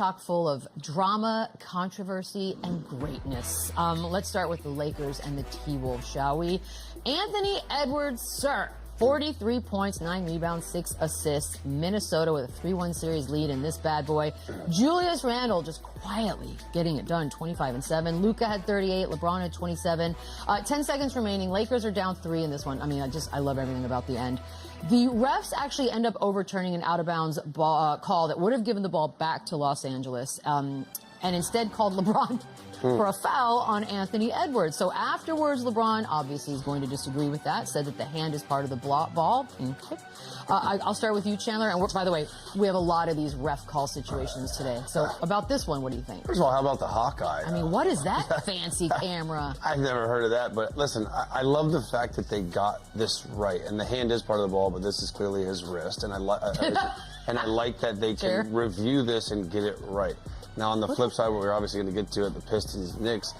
chock full of drama, controversy, and greatness. Let's start with the Lakers and the T-Wolves, shall we? Anthony Edwards, sir. 43 points, 9 rebounds, 6 assists. Minnesota with a 3-1 series lead in this bad boy. Julius Randle just quietly getting it done, 25-7. Luka had 38, LeBron had 27. 10 seconds remaining. Lakers are down 3 in this one. I mean, I love everything about the end. The refs actually end up overturning an out-of-bounds call that would have given the ball back to Los Angeles, and instead called LeBron for a foul on Anthony Edwards. So afterwards, LeBron obviously is going to disagree with that, said that the hand is part of the ball. I'll start with you, Chandler. And by the way, we have a lot of these ref call situations today. So about this one, what do you think? First of all, how about the Hawkeye? I mean, what is that fancy camera? I've never heard of that, but listen, I love the fact that they got this right. And the hand is part of the ball, but this is clearly his wrist. And I like that they can review this and get it right. Now, on the flip side, what we're obviously going to get to at the Pistons-Knicks,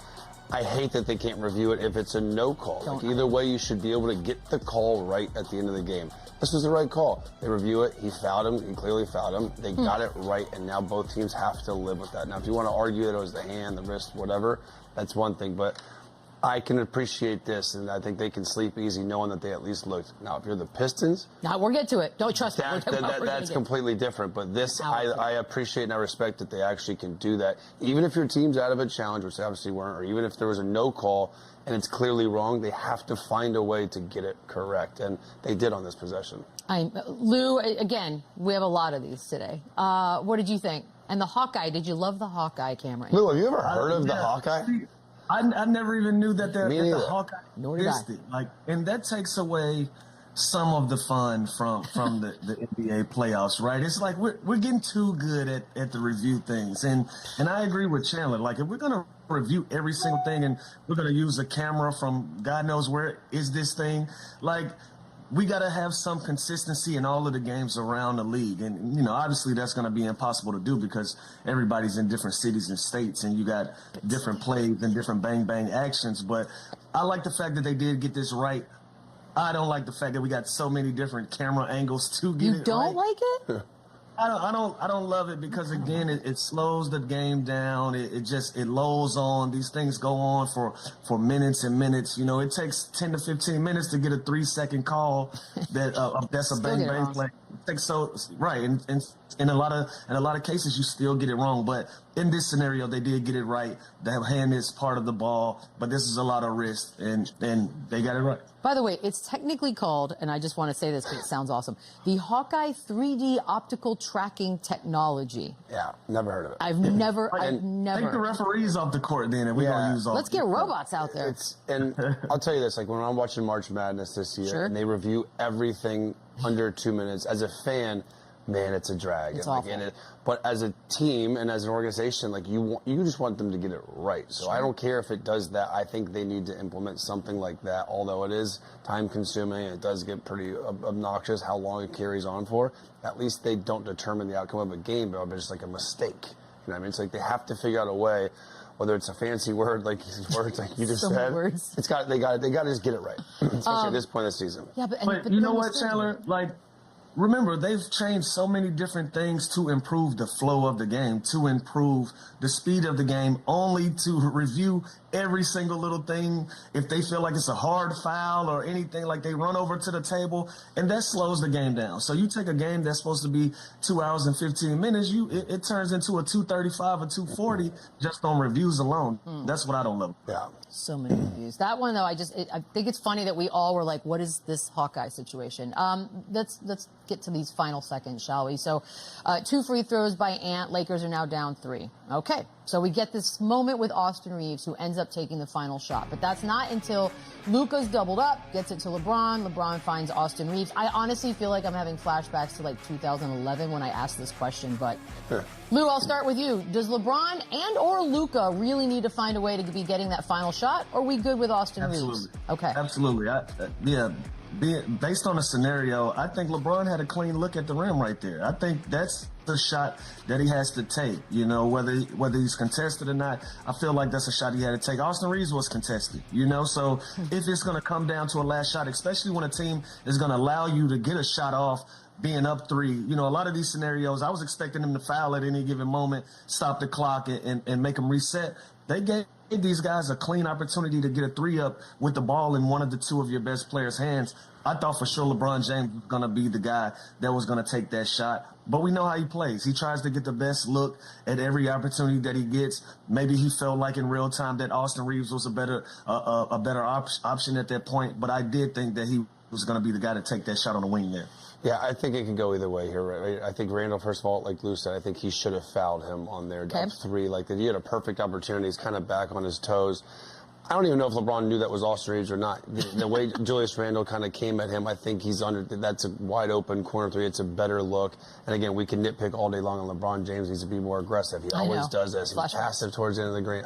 I hate that they can't review it if it's a no call. Like, either way, you should be able to get the call right at the end of the game. This was the right call. They review it. He fouled him. He clearly fouled him. They got it right, and now both teams have to live with that. Now, if you want to argue that it was the hand, the wrist, whatever, that's one thing. But I can appreciate this, and I think they can sleep easy knowing that they at least looked. Now, if you're the Pistons... Now, we'll get to it. Don't trust me. That's completely different. But this, I appreciate and I respect that they actually can do that. Even if your team's out of a challenge, which they obviously weren't, or even if there was a no call and it's clearly wrong, they have to find a way to get it correct. And they did on this possession. Lou, again, we have a lot of these today. What did you think? And the Hawkeye, did you love the Hawkeye camera? Lou, have you ever heard of the Hawkeye? I never even knew that the Hawkeye existed. And that takes away some of the fun from the NBA playoffs, right? It's like we're getting too good at the review things, and I agree with Chandler. Like, if we're gonna review every single thing and we're gonna use a camera from God knows where is this thing, like, we got to have some consistency in all of the games around the league. And, you know, obviously that's going to be impossible to do because everybody's in different cities and states and you got different plays and different bang-bang actions. But I like the fact that they did get this right. I don't like the fact that we got so many different camera angles to get it right. You don't like it? I don't love it because, again, it slows the game down. It lulls on. These things go on for minutes and minutes. You know, it takes 10 to 15 minutes to get a 3-second call that's a bang bang play. It takes and in a lot of cases you still get it wrong. But in this scenario, they did get it right. The hand is part of the ball, but this is a lot of risk, and they got it right. By the way, it's technically called, and I just want to say this because it sounds awesome, the Hawkeye 3D optical tracking technology. Yeah, never heard of it. I've never. Take the referees off the court then, and we're going to use all. Let's get robots out there. And I'll tell you this, like when I'm watching March Madness this year, and they review everything under 2 minutes, as a fan, man, it's a drag. It's awful. But as a team and as an organization, like you just want them to get it right. So I don't care if it does that. I think they need to implement something like that. Although it is time consuming, and it does get pretty obnoxious how long it carries on for. At least they don't determine the outcome of a game, but it's like a mistake. You know what I mean? It's like they have to figure out a way. Whether it's a fancy word like words like you just said, they got to just get it right, especially at this point of the season. Yeah, but you know what, Chandler? Like, remember, they've changed so many different things to improve the flow of the game, to improve the speed of the game, only to review every single little thing. If they feel like it's a hard foul or anything, like they run over to the table, and that slows the game down. So you take a game that's supposed to be 2 hours and 15 minutes, it turns into a 2:35 or 2:40 just on reviews alone. That's what I don't love. Yeah. So many reviews. That one, though, I think it's funny that we all were like, what is this Hawkeye situation? Let's get to these final seconds, shall we? So 2 free throws by Ant. Lakers are now down 3. Okay. So we get this moment with Austin Reeves, who ends up taking the final shot. But that's not until Luka's doubled up, gets it to LeBron. LeBron finds Austin Reeves. I honestly feel like I'm having flashbacks to like 2011 when I asked this question. But Lou, I'll start with you. Does LeBron and or Luka really need to find a way to be getting that final shot? Or are we good with Austin Reeves? Okay. Absolutely. Based on the scenario, I think LeBron had a clean look at the rim right there. I think that's the shot that he has to take. You know, whether he's contested or not, I feel like that's a shot he had to take. Austin Reeves was contested, you know, so if it's going to come down to a last shot, especially when a team is going to allow you to get a shot off being up 3. You know, a lot of these scenarios, I was expecting them to foul at any given moment, stop the clock, and make them reset. They gave these guys a clean opportunity to get a 3 up with the ball in one of the 2 of your best players' hands. I thought for sure LeBron James was going to be the guy that was going to take that shot. But we know how he plays. He tries to get the best look at every opportunity that he gets. Maybe he felt like in real time that Austin Reeves was a better option at that point. But I did think that he was going to be the guy to take that shot on the wing there. Yeah, I think it can go either way here, right? I think Randall, first of all, like Lou said, I think he should have fouled him on there. Okay. 3. Like, he had a perfect opportunity. He's kind of back on his toes. I don't even know if LeBron knew that was Austin Reeves or not. The way Julius Randle kind of came at him, I think he's that's a wide open corner 3. It's a better look. And again, we can nitpick all day long on LeBron James. Needs to be more aggressive. He always does this. He's passive towards the end of the green.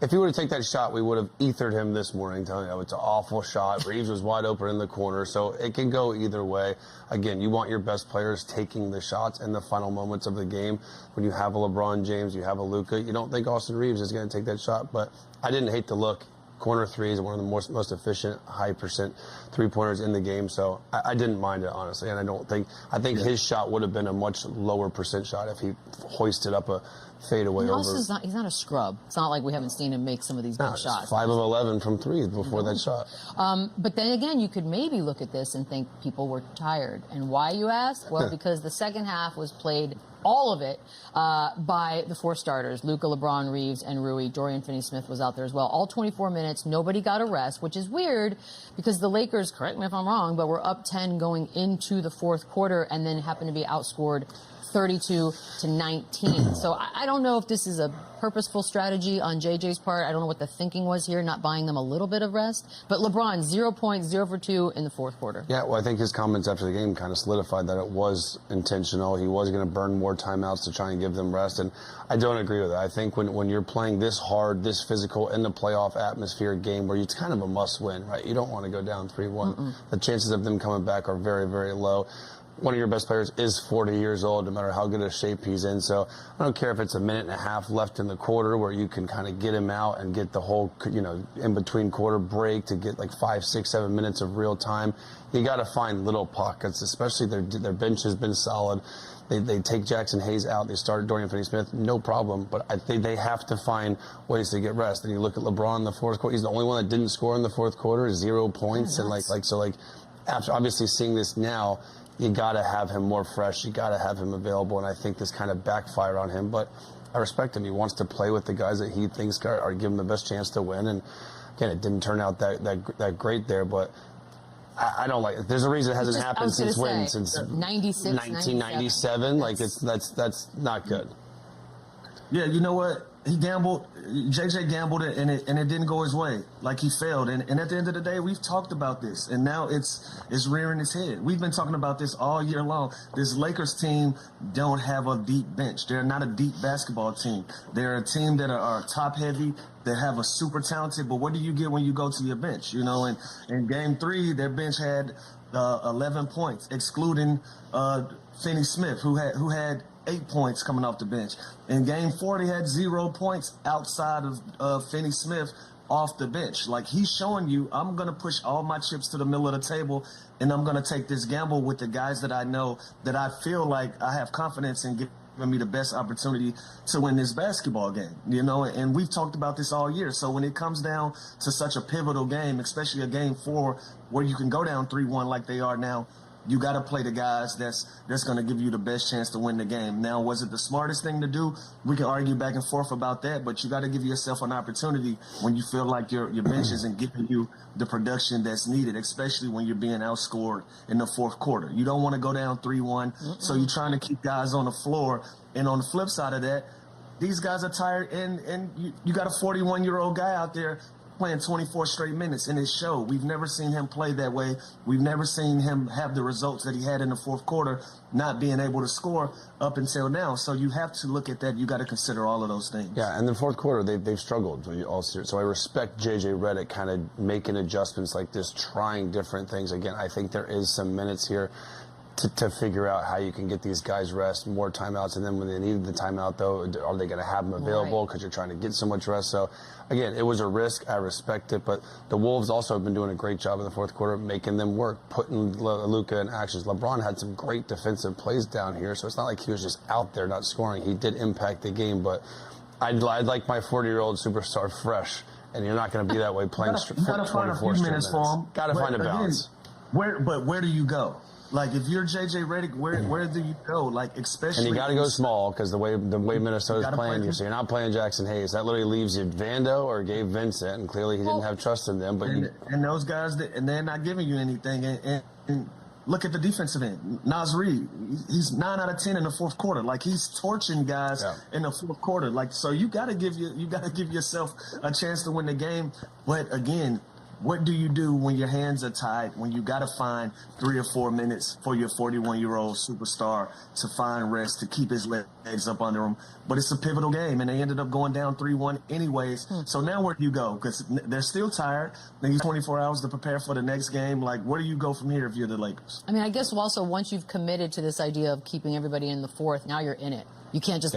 If he would have taken that shot, we would have ethered him this morning, telling you it's an awful shot. Reeves was wide open in the corner. So it can go either way. Again, you want your best players taking the shots in the final moments of the game. When you have a LeBron James, you have a Luka, you don't think Austin Reeves is going to take that shot. But I didn't hate the look. Corner 3 is one of the most efficient, high percent 3-pointers in the game. So I didn't mind it, honestly. And I think his shot would have been a much lower percent shot if he hoisted up a fadeaway over. He's not a scrub. It's not like we haven't seen him make some of these big shots. 5 of 11 from 3 before that shot. But then again, you could maybe look at this and think people were tired. And why, you ask? Well, because the second half was played, all of it, by the 4 starters, Luka, LeBron, Reeves, and Rui. Dorian Finney-Smith was out there as well. All 24 minutes. Nobody got a rest, which is weird because the Lakers, correct me if I'm wrong, but were up 10 going into the 4th quarter and then happened to be outscored 32-19. So I don't know if this is a purposeful strategy on JJ's part. I don't know what the thinking was here, not buying them a little bit of rest. But LeBron, 0 points, 0 for 2 in the 4th quarter. Yeah, well, I think his comments after the game kind of solidified that it was intentional. He was going to burn more timeouts to try and give them rest. And I don't agree with that. I think when you're playing this hard, this physical, in the playoff atmosphere game where it's kind of a must-win, right? You don't want to go down 3-1. The chances of them coming back are very, very low. One of your best players is 40 years old, no matter how good a shape he's in. So I don't care if it's a minute and a half left in the quarter where you can kind of get him out and get the whole, in between quarter break to get like 5, 6, 7 minutes of real time. You got to find little pockets, especially their bench has been solid. They take Jackson Hayes out. They start Dorian Finney-Smith, no problem. But I think they have to find ways to get rest. And you look at LeBron in the 4th quarter. He's the only one that didn't score in the 4th quarter, 0 points. And after obviously seeing this now, you got to have him more fresh. You got to have him available. And I think this kind of backfired on him. But I respect him. He wants to play with the guys that he thinks are giving him the best chance to win. And again, it didn't turn out that great there. But I don't like it. There's a reason it hasn't happened since 1997. Like that's not good. Yeah, you know what? He gambled. JJ gambled it, and it didn't go his way. Like, he failed. And at the end of the day, we've talked about this, and now it's rearing its head. We've been talking about this all year long. This Lakers team don't have a deep bench. They're not a deep basketball team. They're a team that are top heavy. They have a super talented. But what do you get when you go to your bench? And in Game 3, their bench had 11 points, excluding Finney-Smith, who had 8 points coming off the bench. In Game 4, he had 0 points outside of Finney-Smith off the bench. Like, he's showing you, I'm going to push all my chips to the middle of the table, and I'm going to take this gamble with the guys that I know, that I feel like I have confidence in giving me the best opportunity to win this basketball game, and we've talked about this all year. So when it comes down to such a pivotal game, especially a Game 4 where you can go down 3-1 like they are now, you got to play the guys that's going to give you the best chance to win the game. Now, was it the smartest thing to do? We can argue back and forth about that, but you got to give yourself an opportunity when you feel like your bench isn't giving you the production that's needed, especially when you're being outscored in the 4th quarter. You don't want to go down 3-1, so you're trying to keep guys on the floor. And on the flip side of that, these guys are tired, and you got a 41-year-old guy out there playing 24 straight minutes in his show. We've never seen him play that way. We've never seen him have the results that he had in the 4th quarter, not being able to score up until now. So you have to look at that. You got to consider all of those things. Yeah, and the 4th quarter, they've struggled all series. So I respect JJ Redick kind of making adjustments like this, trying different things. Again, I think there is some minutes here. to figure out how you can get these guys rest, more timeouts, and then when they needed the timeout, though, are they going to have them available because you're trying to get so much rest? So, again, it was a risk. I respect it, but the Wolves also have been doing a great job in the fourth quarter, making them work, putting Luka in actions. LeBron had some great defensive plays down here, so it's not like he was just out there not scoring. He did impact the game, but I'd like my 40-year-old superstar fresh, and you're not going to be that way playing 24 minutes for him. Got to find a balance. Where do you go? Like, if you're JJ Redick, where do you go? Like, especially. And you got to go small because the way Minnesota's playing you. So you're not playing Jackson Hayes. That literally leaves you Vando or Gabe Vincent, and clearly he didn't have trust in them. But and those guys, and they're not giving you anything. And look at the defensive end. Naz Reid, he's 9 out of 10 in the fourth quarter. Like, he's torching guys in the fourth quarter. Like, so you got to give yourself a chance to win the game. But again, what do you do when your hands are tied, when you got to find 3 or 4 minutes for your 41-year-old superstar to find rest, to keep his legs up under him? But it's a pivotal game, and they ended up going down 3-1 anyways. So now where do you go? Because they're still tired. They use 24 hours to prepare for the next game. Like, where do you go from here if you're the Lakers? I mean, I guess also once you've committed to this idea of keeping everybody in the fourth, now you're in it. You can't just